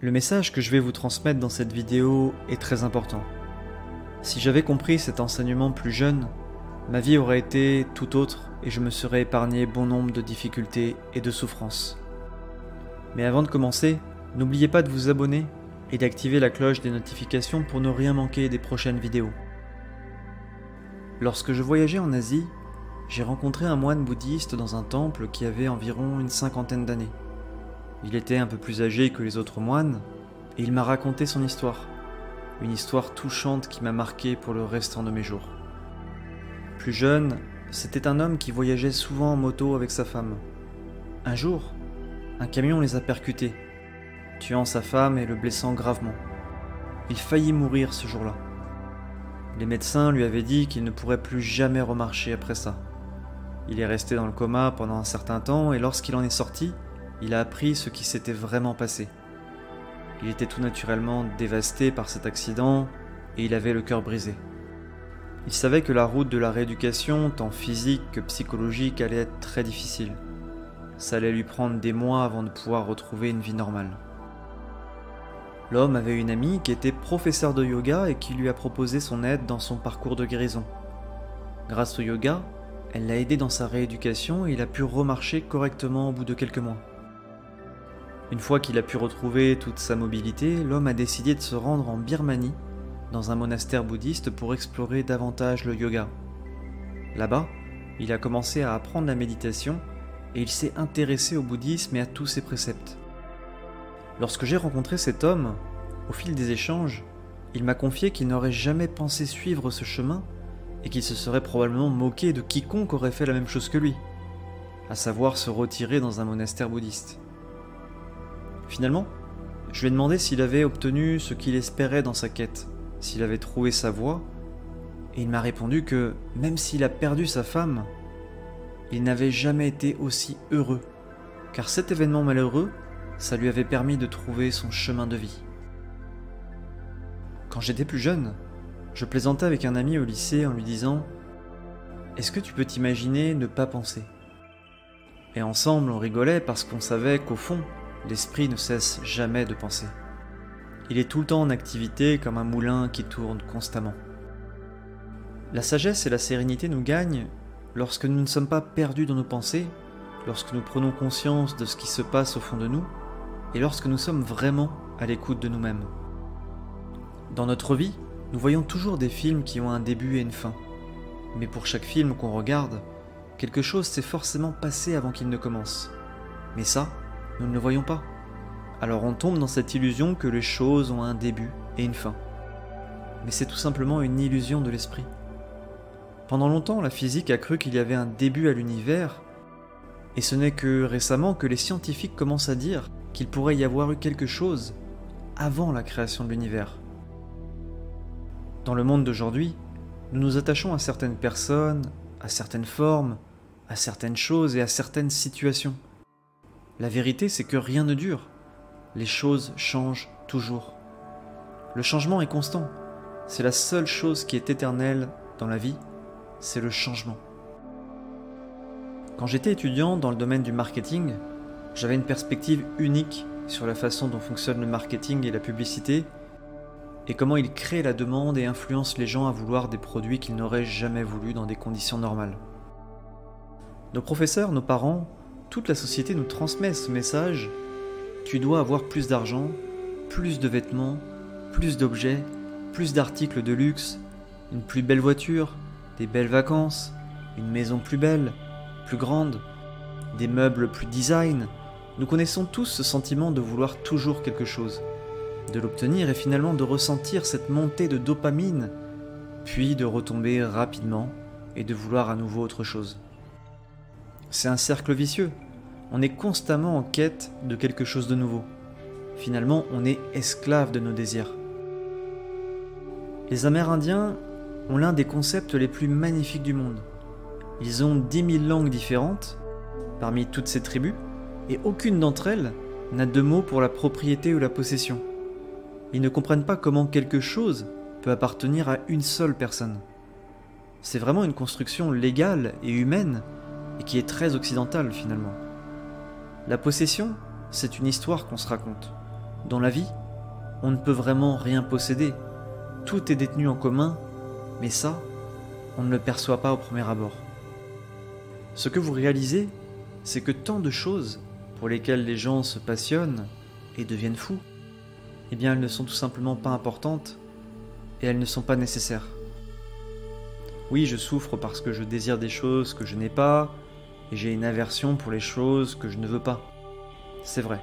Le message que je vais vous transmettre dans cette vidéo est très important. Si j'avais compris cet enseignement plus jeune, ma vie aurait été tout autre et je me serais épargné bon nombre de difficultés et de souffrances. Mais avant de commencer, n'oubliez pas de vous abonner et d'activer la cloche des notifications pour ne rien manquer des prochaines vidéos. Lorsque je voyageais en Asie, j'ai rencontré un moine bouddhiste dans un temple qui avait environ une cinquantaine d'années. Il était un peu plus âgé que les autres moines et il m'a raconté son histoire. Une histoire touchante qui m'a marqué pour le restant de mes jours. Plus jeune, c'était un homme qui voyageait souvent en moto avec sa femme. Un jour, un camion les a percutés, tuant sa femme et le blessant gravement. Il faillit mourir ce jour-là. Les médecins lui avaient dit qu'il ne pourrait plus jamais remarcher après ça. Il est resté dans le coma pendant un certain temps et lorsqu'il en est sorti, il a appris ce qui s'était vraiment passé. Il était tout naturellement dévasté par cet accident et il avait le cœur brisé. Il savait que la route de la rééducation, tant physique que psychologique, allait être très difficile. Ça allait lui prendre des mois avant de pouvoir retrouver une vie normale. L'homme avait une amie qui était professeure de yoga et qui lui a proposé son aide dans son parcours de guérison. Grâce au yoga, elle l'a aidé dans sa rééducation et il a pu remarcher correctement au bout de quelques mois. Une fois qu'il a pu retrouver toute sa mobilité, l'homme a décidé de se rendre en Birmanie, dans un monastère bouddhiste pour explorer davantage le yoga. Là-bas, il a commencé à apprendre la méditation et il s'est intéressé au bouddhisme et à tous ses préceptes. Lorsque j'ai rencontré cet homme, au fil des échanges, il m'a confié qu'il n'aurait jamais pensé suivre ce chemin et qu'il se serait probablement moqué de quiconque aurait fait la même chose que lui, à savoir se retirer dans un monastère bouddhiste. Finalement, je lui ai demandé s'il avait obtenu ce qu'il espérait dans sa quête, s'il avait trouvé sa voie, et il m'a répondu que, même s'il a perdu sa femme, il n'avait jamais été aussi heureux, car cet événement malheureux, ça lui avait permis de trouver son chemin de vie. Quand j'étais plus jeune, je plaisantais avec un ami au lycée en lui disant « Est-ce que tu peux t'imaginer ne pas penser ?» Et ensemble on rigolait parce qu'on savait qu'au fond, l'esprit ne cesse jamais de penser. Il est tout le temps en activité comme un moulin qui tourne constamment. La sagesse et la sérénité nous gagnent lorsque nous ne sommes pas perdus dans nos pensées, lorsque nous prenons conscience de ce qui se passe au fond de nous, et lorsque nous sommes vraiment à l'écoute de nous-mêmes. Dans notre vie, nous voyons toujours des films qui ont un début et une fin. Mais pour chaque film qu'on regarde, quelque chose s'est forcément passé avant qu'il ne commence. Mais ça, nous ne le voyons pas. Alors on tombe dans cette illusion que les choses ont un début et une fin. Mais c'est tout simplement une illusion de l'esprit. Pendant longtemps, la physique a cru qu'il y avait un début à l'univers, et ce n'est que récemment que les scientifiques commencent à dire qu'il pourrait y avoir eu quelque chose avant la création de l'univers. Dans le monde d'aujourd'hui, nous nous attachons à certaines personnes, à certaines formes, à certaines choses et à certaines situations. La vérité, c'est que rien ne dure. Les choses changent toujours. Le changement est constant. C'est la seule chose qui est éternelle dans la vie, c'est le changement. Quand j'étais étudiant dans le domaine du marketing, j'avais une perspective unique sur la façon dont fonctionne le marketing et la publicité, et comment il crée la demande et influence les gens à vouloir des produits qu'ils n'auraient jamais voulu dans des conditions normales. Nos professeurs, nos parents, toute la société nous transmet ce message « Tu dois avoir plus d'argent, plus de vêtements, plus d'objets, plus d'articles de luxe, une plus belle voiture, des belles vacances, une maison plus belle, plus grande, des meubles plus design. » Nous connaissons tous ce sentiment de vouloir toujours quelque chose, de l'obtenir et finalement de ressentir cette montée de dopamine, puis de retomber rapidement et de vouloir à nouveau autre chose. C'est un cercle vicieux. On est constamment en quête de quelque chose de nouveau. Finalement, on est esclave de nos désirs. Les Amérindiens ont l'un des concepts les plus magnifiques du monde. Ils ont 10 000 langues différentes, parmi toutes ces tribus, et aucune d'entre elles n'a de mots pour la propriété ou la possession. Ils ne comprennent pas comment quelque chose peut appartenir à une seule personne. C'est vraiment une construction légale et humaine, et qui est très occidentale finalement. La possession, c'est une histoire qu'on se raconte. Dans la vie, on ne peut vraiment rien posséder. Tout est détenu en commun, mais ça, on ne le perçoit pas au premier abord. Ce que vous réalisez, c'est que tant de choses pour lesquelles les gens se passionnent et deviennent fous, eh bien elles ne sont tout simplement pas importantes et elles ne sont pas nécessaires. Oui, je souffre parce que je désire des choses que je n'ai pas et j'ai une aversion pour les choses que je ne veux pas. C'est vrai.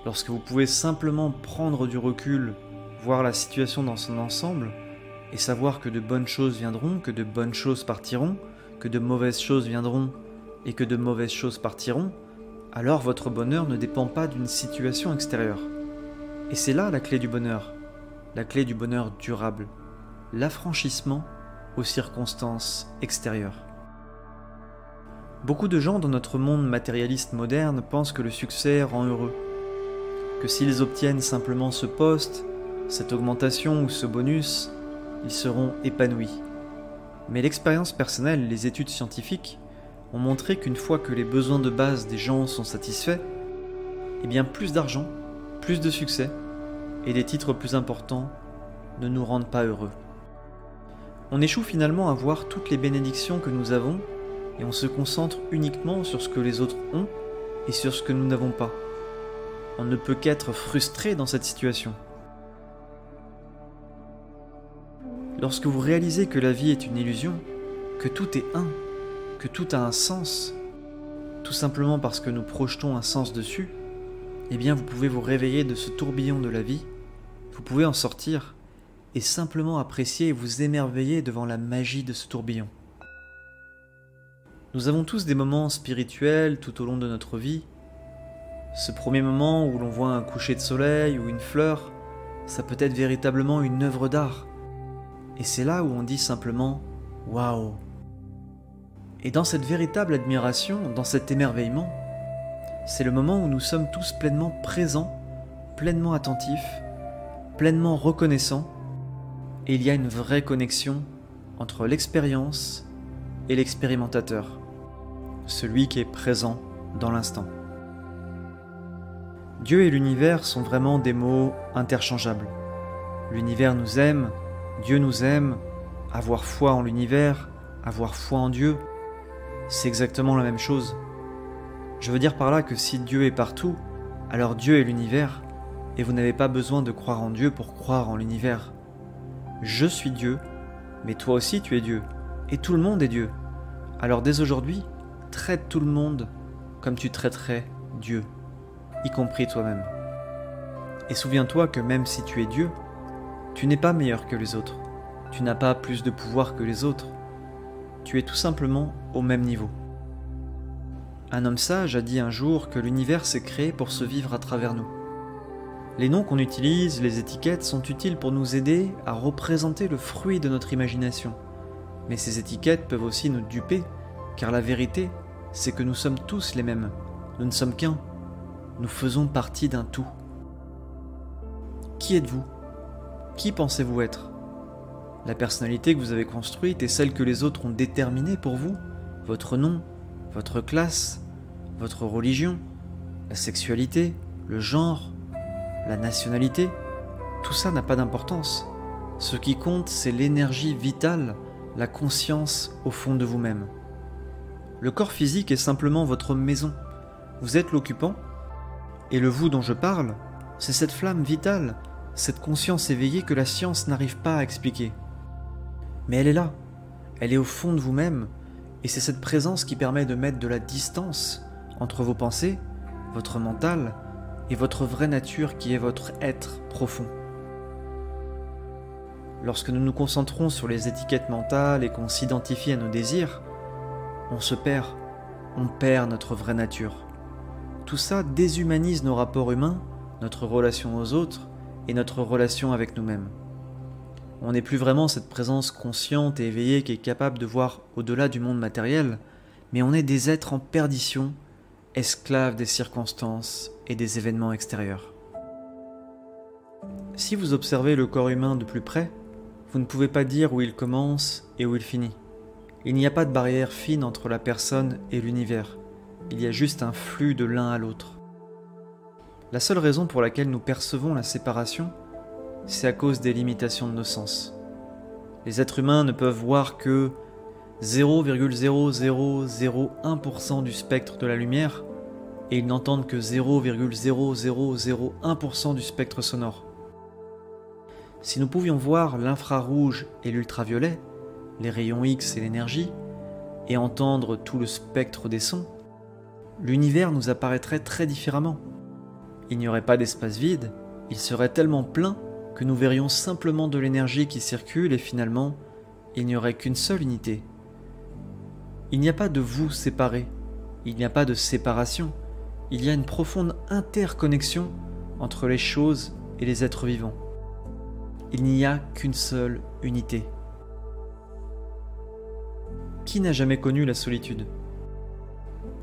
Lorsque vous pouvez simplement prendre du recul, voir la situation dans son ensemble et savoir que de bonnes choses viendront, que de bonnes choses partiront, que de mauvaises choses viendront et que de mauvaises choses partiront, alors votre bonheur ne dépend pas d'une situation extérieure. Et c'est là la clé du bonheur durable, l'affranchissement aux circonstances extérieures. Beaucoup de gens dans notre monde matérialiste moderne pensent que le succès rend heureux, que s'ils obtiennent simplement ce poste, cette augmentation ou ce bonus, ils seront épanouis. Mais l'expérience personnelle et les études scientifiques ont montré qu'une fois que les besoins de base des gens sont satisfaits, eh bien plus d'argent, plus de succès et des titres plus importants ne nous rendent pas heureux. On échoue finalement à voir toutes les bénédictions que nous avons et on se concentre uniquement sur ce que les autres ont et sur ce que nous n'avons pas. On ne peut qu'être frustré dans cette situation. Lorsque vous réalisez que la vie est une illusion, que tout est un, que tout a un sens, tout simplement parce que nous projetons un sens dessus, eh bien vous pouvez vous réveiller de ce tourbillon de la vie, vous pouvez en sortir et simplement apprécier et vous émerveiller devant la magie de ce tourbillon. Nous avons tous des moments spirituels tout au long de notre vie. Ce premier moment où l'on voit un coucher de soleil ou une fleur, ça peut être véritablement une œuvre d'art. Et c'est là où on dit simplement « Waouh !» Et dans cette véritable admiration, dans cet émerveillement, c'est le moment où nous sommes tous pleinement présents, pleinement attentifs, pleinement reconnaissants, et il y a une vraie connexion entre l'expérience et l'expérimentateur, celui qui est présent dans l'instant. Dieu et l'univers sont vraiment des mots interchangeables. L'univers nous aime, Dieu nous aime, avoir foi en l'univers, avoir foi en Dieu, c'est exactement la même chose. Je veux dire par là que si Dieu est partout, alors Dieu est l'univers, et vous n'avez pas besoin de croire en Dieu pour croire en l'univers. Je suis Dieu, mais toi aussi tu es Dieu, et tout le monde est Dieu. Alors dès aujourd'hui, traite tout le monde comme tu traiterais Dieu, y compris toi-même. Et souviens-toi que même si tu es Dieu, tu n'es pas meilleur que les autres, tu n'as pas plus de pouvoir que les autres, tu es tout simplement au même niveau. Un homme sage a dit un jour que l'univers s'est créé pour se vivre à travers nous. Les noms qu'on utilise, les étiquettes, sont utiles pour nous aider à représenter le fruit de notre imagination. Mais ces étiquettes peuvent aussi nous duper, car la vérité, c'est que nous sommes tous les mêmes. Nous ne sommes qu'un. Nous faisons partie d'un tout. Qui êtes-vous ? Qui pensez-vous être ? La personnalité que vous avez construite est celle que les autres ont déterminée pour vous ? Votre nom, votre classe, votre religion, la sexualité, le genre, la nationalité, tout ça n'a pas d'importance. Ce qui compte, c'est l'énergie vitale, la conscience au fond de vous-même. Le corps physique est simplement votre maison. Vous êtes l'occupant, et le vous dont je parle, c'est cette flamme vitale, cette conscience éveillée que la science n'arrive pas à expliquer. Mais elle est là, elle est au fond de vous-même, et c'est cette présence qui permet de mettre de la distance entre vos pensées, votre mental, et votre vraie nature qui est votre être profond. Lorsque nous nous concentrons sur les étiquettes mentales et qu'on s'identifie à nos désirs, on se perd, on perd notre vraie nature. Tout ça déshumanise nos rapports humains, notre relation aux autres et notre relation avec nous-mêmes. On n'est plus vraiment cette présence consciente et éveillée qui est capable de voir au-delà du monde matériel, mais on est des êtres en perdition, esclaves des circonstances et des événements extérieurs. Si vous observez le corps humain de plus près, vous ne pouvez pas dire où il commence et où il finit. Il n'y a pas de barrière fine entre la personne et l'univers. Il y a juste un flux de l'un à l'autre. La seule raison pour laquelle nous percevons la séparation, c'est à cause des limitations de nos sens. Les êtres humains ne peuvent voir que 0,0001% du spectre de la lumière et ils n'entendent que 0,0001% du spectre sonore. Si nous pouvions voir l'infrarouge et l'ultraviolet, les rayons X et l'énergie, et entendre tout le spectre des sons, l'univers nous apparaîtrait très différemment. Il n'y aurait pas d'espace vide, il serait tellement plein que nous verrions simplement de l'énergie qui circule et finalement, il n'y aurait qu'une seule unité. Il n'y a pas de vous séparés, il n'y a pas de séparation, il y a une profonde interconnexion entre les choses et les êtres vivants. Il n'y a qu'une seule unité. Qui n'a jamais connu la solitude ?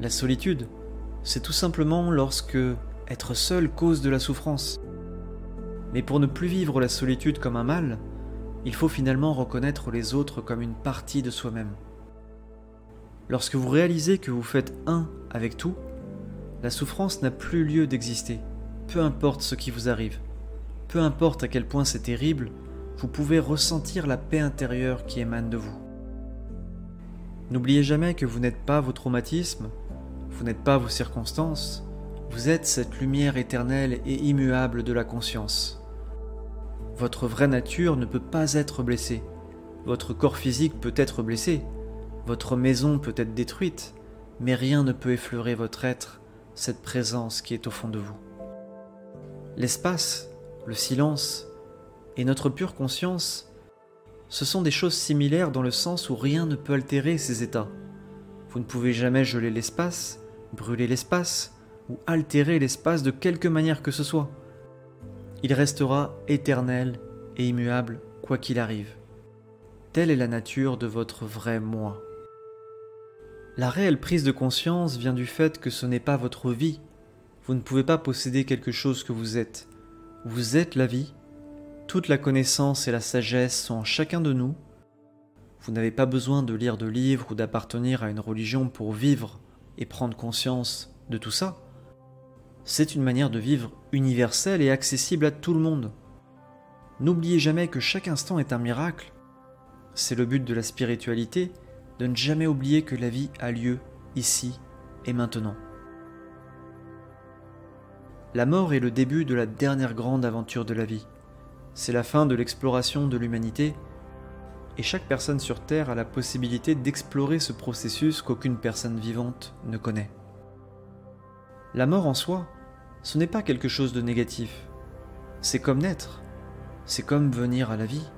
La solitude, c'est tout simplement lorsque être seul cause de la souffrance. Mais pour ne plus vivre la solitude comme un mal, il faut finalement reconnaître les autres comme une partie de soi-même. Lorsque vous réalisez que vous faites un avec tout, la souffrance n'a plus lieu d'exister, peu importe ce qui vous arrive. Peu importe à quel point c'est terrible, vous pouvez ressentir la paix intérieure qui émane de vous. N'oubliez jamais que vous n'êtes pas vos traumatismes, vous n'êtes pas vos circonstances, vous êtes cette lumière éternelle et immuable de la conscience. Votre vraie nature ne peut pas être blessée, votre corps physique peut être blessé, votre maison peut être détruite, mais rien ne peut effleurer votre être, cette présence qui est au fond de vous. L'espace, le silence et notre pure conscience, ce sont des choses similaires dans le sens où rien ne peut altérer ces états. Vous ne pouvez jamais geler l'espace, brûler l'espace ou altérer l'espace de quelque manière que ce soit. Il restera éternel et immuable quoi qu'il arrive. Telle est la nature de votre vrai moi. La réelle prise de conscience vient du fait que ce n'est pas votre vie. Vous ne pouvez pas posséder quelque chose que vous êtes. Vous êtes la vie. Toute la connaissance et la sagesse sont en chacun de nous. Vous n'avez pas besoin de lire de livres ou d'appartenir à une religion pour vivre et prendre conscience de tout ça. C'est une manière de vivre universelle et accessible à tout le monde. N'oubliez jamais que chaque instant est un miracle. C'est le but de la spiritualité, de ne jamais oublier que la vie a lieu ici et maintenant. La mort est le début de la dernière grande aventure de la vie. C'est la fin de l'exploration de l'humanité, et chaque personne sur Terre a la possibilité d'explorer ce processus qu'aucune personne vivante ne connaît. La mort en soi, ce n'est pas quelque chose de négatif. C'est comme naître, c'est comme venir à la vie.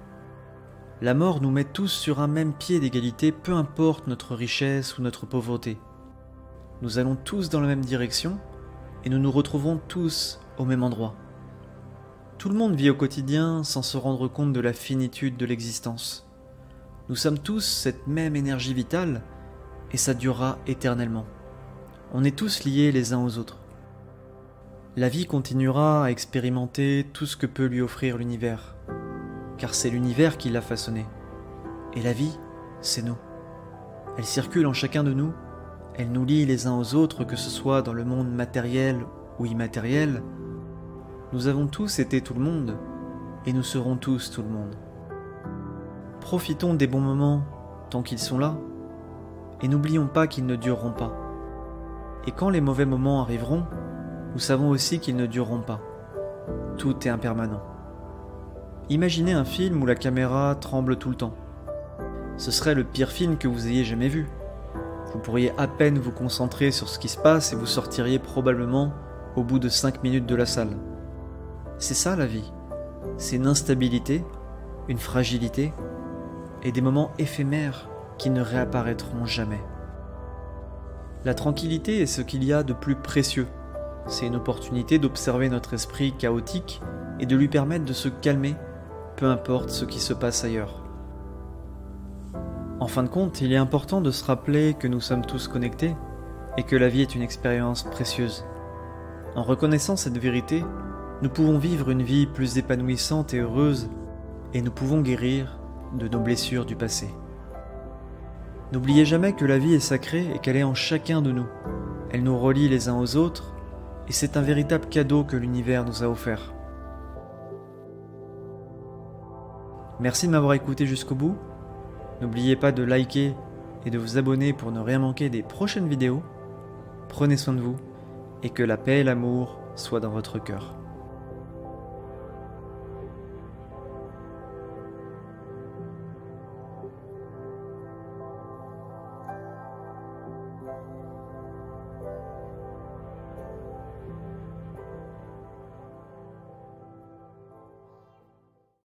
La mort nous met tous sur un même pied d'égalité, peu importe notre richesse ou notre pauvreté. Nous allons tous dans la même direction, et nous nous retrouvons tous au même endroit. Tout le monde vit au quotidien sans se rendre compte de la finitude de l'existence. Nous sommes tous cette même énergie vitale et ça durera éternellement. On est tous liés les uns aux autres. La vie continuera à expérimenter tout ce que peut lui offrir l'univers, car c'est l'univers qui l'a façonné. Et la vie, c'est nous. Elle circule en chacun de nous. Elle nous lie les uns aux autres, que ce soit dans le monde matériel ou immatériel. Nous avons tous été tout le monde, et nous serons tous tout le monde. Profitons des bons moments tant qu'ils sont là, et n'oublions pas qu'ils ne dureront pas. Et quand les mauvais moments arriveront, nous savons aussi qu'ils ne dureront pas. Tout est impermanent. Imaginez un film où la caméra tremble tout le temps. Ce serait le pire film que vous ayez jamais vu. Vous pourriez à peine vous concentrer sur ce qui se passe et vous sortiriez probablement au bout de 5 minutes de la salle. C'est ça la vie. C'est une instabilité, une fragilité et des moments éphémères qui ne réapparaîtront jamais. La tranquillité est ce qu'il y a de plus précieux. C'est une opportunité d'observer notre esprit chaotique et de lui permettre de se calmer, peu importe ce qui se passe ailleurs. En fin de compte, il est important de se rappeler que nous sommes tous connectés et que la vie est une expérience précieuse. En reconnaissant cette vérité, nous pouvons vivre une vie plus épanouissante et heureuse et nous pouvons guérir de nos blessures du passé. N'oubliez jamais que la vie est sacrée et qu'elle est en chacun de nous. Elle nous relie les uns aux autres et et c'est un véritable cadeau que l'univers nous a offert. Merci de m'avoir écouté jusqu'au bout. N'oubliez pas de liker et de vous abonner pour ne rien manquer des prochaines vidéos. Prenez soin de vous et que la paix et l'amour soient dans votre cœur.